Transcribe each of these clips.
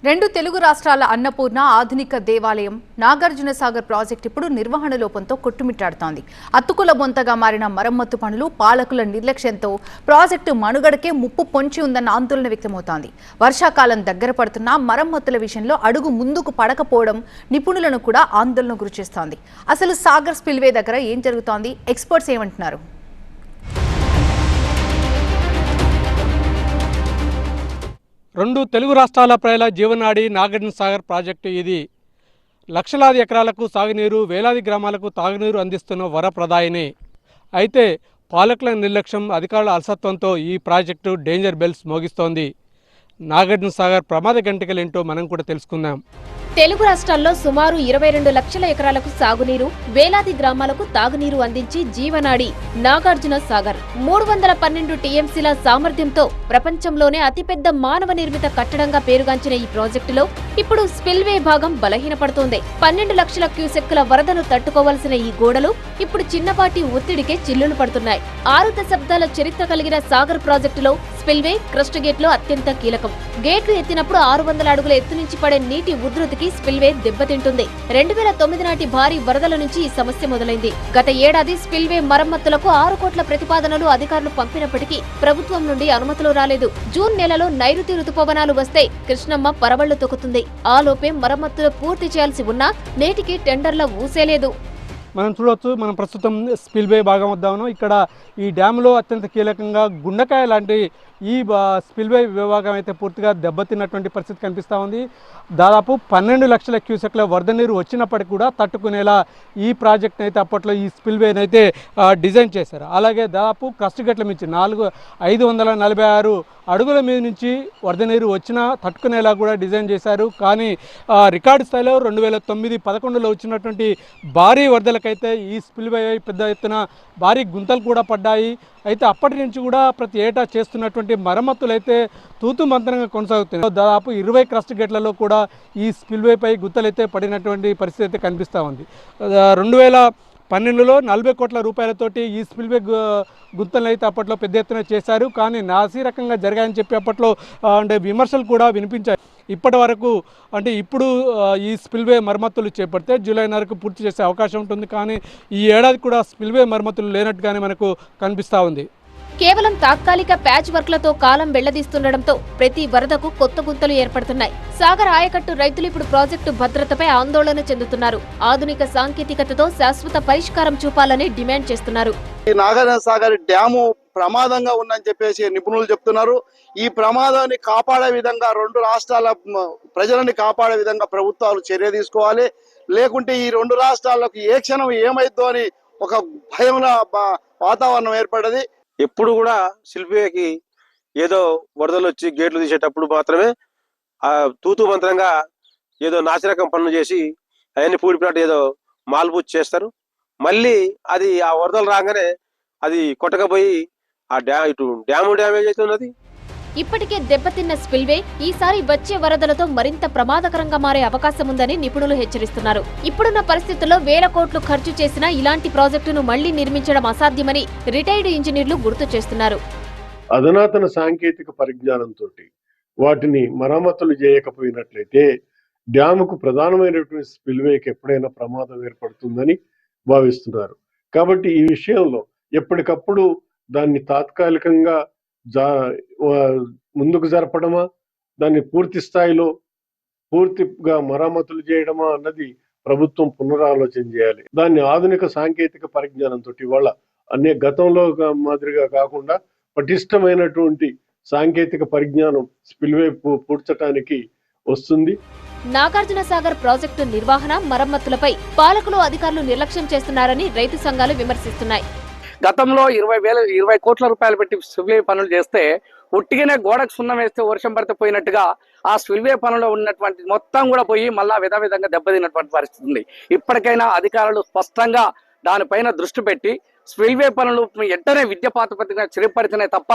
రెండు తెలుగు రాష్ట్రాల అన్నపూర్ణ ఆధునిక దేవాలయం నాగార్జున సాగర్ ప్రాజెక్టు ఇప్పుడు నిర్వహణ లోపంతో కొట్టుమిట్టాడుతోంది. అత్తుకుల బొంతగా మారిన మరమ్మతు పనులు, పాలకుల నిర్లక్ష్యంతో ప్రాజెక్టు మనుగడకే ముప్పు పొంచి ఉందన్న ఆందోళన వ్యక్తమవుతోంది. వర్షాకాలం దగ్గర పడుతున్నా మరమ్మతుల విషయంలో అడుగు ముందుకు పడకపోవడం నిపుణులను కూడా ఆందోళన గురిచేస్తోంది. అసలు సాగర్ స్పిల్వే దగ్గర ఏం జరుగుతోంది? ఎక్స్పర్ట్స్ ఏమంటున్నారు? రెండు తెలుగు రాష్ట్రాల ప్రజల జీవనాడి నాగార్జున సాగర్ ప్రాజెక్టు ఇది. లక్షలాది ఎకరాలకు సాగునీరు, వేలాది గ్రామాలకు తాగునీరు అందిస్తున్న వరప్రదాయిని. అయితే పాలకుల నిర్లక్ష్యం, అధికారుల అలసత్వంతో ఈ ప్రాజెక్టు డేంజర్ బెల్స్ మోగిస్తోంది. నాగార్జున సాగర్ ప్రమాద గంటికలేంటో మనం కూడా తెలుసుకుందాం. తెలుగు రాష్ట్రాల్లో సుమారు 22 లక్షల ఎకరాలకు సాగునీరు, వేలాది గ్రామాలకు తాగునీరు అందించి జీవనాడి నాగార్జున సాగర్ 312 టీఎంసీల సామర్థ్యంతో ప్రపంచంలోనే అతిపెద్ద మానవ నిర్మిత కట్టడంగా పేరుగాంచిన ఈ ప్రాజెక్టులో ఇప్పుడు స్పిల్వే భాగం బలహీనపడుతోంది. 12 లక్షల క్యూసెక్కుల వరదను తట్టుకోవాల్సిన ఈ గోడలు ఇప్పుడు చిన్నపాటి ఒత్తిడికే చిల్లులు పడుతున్నాయి. 6 దశాబ్దాల చరిత్ర కలిగిన సాగర్ ప్రాజెక్టులో స్పిల్వే, క్రస్ట్ గేట్లు అత్యంత కీలకం. గేట్లు ఎత్తినప్పుడు 600 అడుగుల ఎత్తు నుంచి పడే నీటి ఉధృతికి స్పిల్వే దెబ్బతింటుంది. 2009 నాటి భారీ వరదల నుంచి ఈ సమస్య మొదలైంది. గత ఏడాది స్పిల్వే మరమ్మతులకు 6 కోట్ల ప్రతిపాదనలు అధికారులు పంపినప్పటికీ ప్రభుత్వం నుండి అనుమతులు రాలేదు. జూన్ నెలలో నైరుతి రుతుపవనాలు వస్తే కృష్ణమ్మ పరవళ్లు తొక్కుతుంది. ఆలోపే మరమ్మతులు పూర్తి చేయాల్సి ఉన్నా నేటికి టెండర్ల ఊసేలేదు. మనం చూడవచ్చు, మనం ప్రస్తుతం స్పిల్వే భాగం వద్ద ఉన్నాం. ఇక్కడ ఈ డ్యామ్లో అత్యంత కీలకంగా గుండకాయ లాంటి ఈ స్పిల్వే విభాగం అయితే పూర్తిగా దెబ్బతిన్నటువంటి పరిస్థితి కనిపిస్తూ ఉంది. దాదాపు 12 లక్షల క్యూసెక్ల వరద నీరు వచ్చినప్పటికీ కూడా తట్టుకునేలా ఈ ప్రాజెక్ట్ని అయితే అప్పట్లో ఈ స్పిల్వేని అయితే డిజైన్ చేశారు. అలాగే దాదాపు క్రస్ట్ గట్ల మించి 546 అడుగుల మీద నుంచి వరద నీరు వచ్చినా తట్టుకునేలా కూడా డిజైన్ చేశారు. కానీ రికార్డు స్థాయిలో 2009-11లో వచ్చినటువంటి భారీ వరదలకైతే ఈ స్పిల్వే పెద్ద ఎత్తున భారీ గుంతలు కూడా పడ్డాయి. అయితే అప్పటి నుంచి కూడా ప్రతి ఏటా చేస్తున్నటువంటి మరమ్మతులు అయితే తూతు మంత్రంగా కొనసాగుతున్నాయి. దాదాపు 20 క్రస్ట్ గేట్లలో కూడా ఈ స్పిల్వేపై గుంతలు అయితే పడినటువంటి పరిస్థితి అయితే కనిపిస్తూ ఉంది. 2012లో 40 కోట్ల రూపాయలతోటి ఈ స్పిల్వే గుంతలను అయితే అప్పట్లో పెద్ద ఎత్తున చేశారు. కానీ నాసిరకంగా జరిగాయని చెప్పి అప్పట్లో అంటే విమర్శలు కూడా వినిపించాయి. ఇప్పటి వరకు అంటే ఇప్పుడు ఈ స్పిల్వే మరమ్మతులు చేపడితే జూలై నెలకు పూర్తి చేసే అవకాశం ఉంటుంది. కానీ ఈ ఏడాది కూడా స్పిల్వే మరమ్మతులు లేనట్టుగానే మనకు కనిపిస్తూ ఉంది. కేవలం తాత్కాలిక ప్యాచ్ వర్క్లతో కాలం వెళ్లదీస్తుండటంతో ప్రతి వరదకు కొత్త గుంతలు ఏర్పడుతున్నాయి. సాగర్ ఆయకట్టు రైతులు ఇప్పుడు ప్రాజెక్టు భద్రతపై ఆందోళన చెందుతున్నారు. ఆధునిక సాంకేతికతతో శాశ్వత పరిష్కారం చూపాలని డిమాండ్ చేస్తున్నారు. ఈ నాగార్జున సాగర్ డ్యాము ప్రమాదంగా ఉందని చెప్పేసి నిపుణులు చెప్తున్నారు. ఈ ప్రమాదాన్ని కాపాడే విధంగా రెండు రాష్ట్రాల ప్రజలని కాపాడే విధంగా ప్రభుత్వాలు చర్య తీసుకోవాలి. లేకుంటే ఈ రెండు రాష్ట్రాలకు ఏ క్షణం ఏమైద్దో అని ఒక భయంలో వాతావరణం ఏర్పడ్డది. ఎప్పుడు కూడా శిల్పికి ఏదో వరదలు వచ్చి గేట్లు తీసేటప్పుడు మాత్రమే ఆ తూతు మంత్రంగా ఏదో నాసిరకం పనులు చేసి అవన్నీ పూడిపినట్టు ఏదో మాల్బూచి చేస్తారు. మళ్ళీ అది ఆ వరదలు రాగానే అది కొట్టకపోయి ఆ డ్యాము డ్యామేజ్ అవుతున్నది. ఇప్పటికే దెబ్బతిన్న స్పిల్వే ఈసారి వచ్చే వరదలతో మరింత ప్రమాదకరంగా మారే అవకాశం ఉందని నిపుణులు హెచ్చరిస్తున్నారు. ఇప్పుడున్న పరిస్థితుల్లో వేల కోట్లు ఖర్చు చేసినా ఇలాంటి ప్రాజెక్టును మళ్లీ నిర్మించడం అసాధ్యమని రిటైర్డ్ ఇంజనీర్లు గుర్తు చేస్తున్నారు. అధునాతన సాంకేతిక పరిజ్ఞానంతో వాటిని మరమ్మతులు చేయకపోయినట్లయితే డ్యాముకు ప్రధానమైనటువంటి స్పిల్వేకి ఎప్పుడైనా ప్రమాదం ఏర్పడుతుందని భావిస్తున్నారు. కాబట్టి ఈ విషయంలో ఎప్పటికప్పుడు దాన్ని తాత్కాలికంగా ముందుకు జరపడమా, దాన్ని పూర్తి స్థాయిలో పూర్తిగా మరమ్మతులు చేయడమా అన్నది ప్రభుత్వం పునరాలోచన చేయాలి. దాన్ని ఆధునిక సాంకేతిక పరిజ్ఞానంతో ఇవాళ గతంలో మాదిరిగా కాకుండా పటిష్టమైనటువంటి సాంకేతిక పరిజ్ఞానం స్పిల్వే పూడ్చడానికి వస్తుంది. నాగార్జున సాగర్ ప్రాజెక్టు నిర్వహణ, మరమ్మతులపై పాలకులు, అధికారులు నిర్లక్ష్యం చేస్తున్నారని రైతు సంఘాలు విమర్శిస్తున్నాయి. గతంలో 20 కోట్ల రూపాయలు పెట్టి స్పిల్వే పనులు చేస్తే ఉట్టిగానే గోడకు సున్నం వేస్తే వర్షం పడితే పోయినట్టుగా ఆ స్పిల్వే పనుల్లో ఉన్నటువంటి మొత్తం కూడా పోయి మళ్ళా విధంగా దెబ్బతిన్నటువంటి పరిస్థితి ఉంది. ఇప్పటికైనా అధికారులు స్పష్టంగా దానిపైన దృష్టి పెట్టి స్పిల్వే పనులు వెంటనే విద్యాపాతపతిగా చిరిపరిచినే తప్ప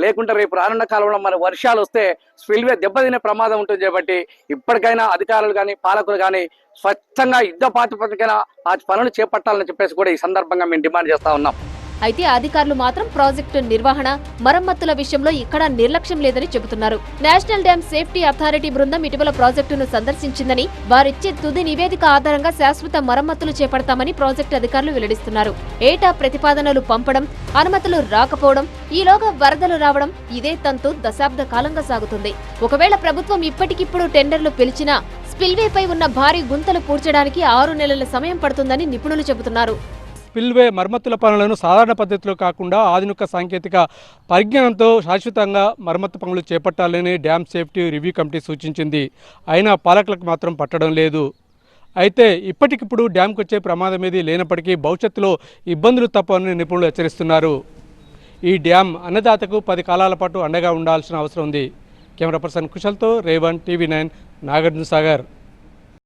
లేకుంటే రేపు రానున్న కాలంలో మన వర్షాలు వస్తే స్పిల్వే దెబ్బతినే ప్రమాదం ఉంటుంది. కాబట్టి ఇప్పటికైనా అధికారులు కానీ పాలకులు కానీ స్వచ్ఛంగా యుద్ధ ప్రాతిపదికన ఆ పనులు చేపట్టాలని చెప్పేసి కూడా ఈ సందర్భంగా మేము డిమాండ్ చేస్తా ఉన్నాం. అయితే అధికారులు మాత్రం ప్రాజెక్టు నిర్వహణ మరమ్మతుల విషయంలో ఎక్కడా నిర్లక్ష్యం లేదని చెబుతున్నారు. నేషనల్ డ్యామ్ సేఫ్టీ అథారిటీ బృందం ఇటీవల ప్రాజెక్టును సందర్శించిందని, వారిచ్చే తుది నివేదిక ఆధారంగా శాశ్వత మరమ్మతులు చేపడతామని ప్రాజెక్టు అధికారులు వెల్లడిస్తున్నారు. ఏటా ప్రతిపాదనలు పంపడం, అనుమతులు రాకపోవడం, ఈలోగా వరదలు రావడం ఇదే తంతు దశాబ్ద కాలంగా సాగుతుంది. ఒకవేళ ప్రభుత్వం ఇప్పటికిప్పుడు టెండర్లు పిలిచినా స్పిల్వేపై ఉన్న భారీ గుంతలు పూడ్చడానికి 6 నెలల సమయం పడుతుందని నిపుణులు చెబుతున్నారు. స్పిల్వే మరమ్మతుల పనులను సాధారణ పద్ధతిలో కాకుండా ఆధునిక సాంకేతిక పరిజ్ఞానంతో శాశ్వతంగా మరమ్మతు పనులు చేపట్టాలని డ్యామ్ సేఫ్టీ రివ్యూ కమిటీ సూచించింది. అయినా పాలకులకు మాత్రం పట్టడం లేదు. అయితే ఇప్పటికిప్పుడు డ్యాంకు వచ్చే ప్రమాదం ఏది లేనప్పటికీ భవిష్యత్తులో ఇబ్బందులు తప్పవని నిపుణులు హెచ్చరిస్తున్నారు. ఈ డ్యామ్ అన్నదాతకు 10 కాలాల పాటు అండగా ఉండాల్సిన అవసరం ఉంది. Camera person కుశల్తో Revan, TV9, Nagarjuna Sagar.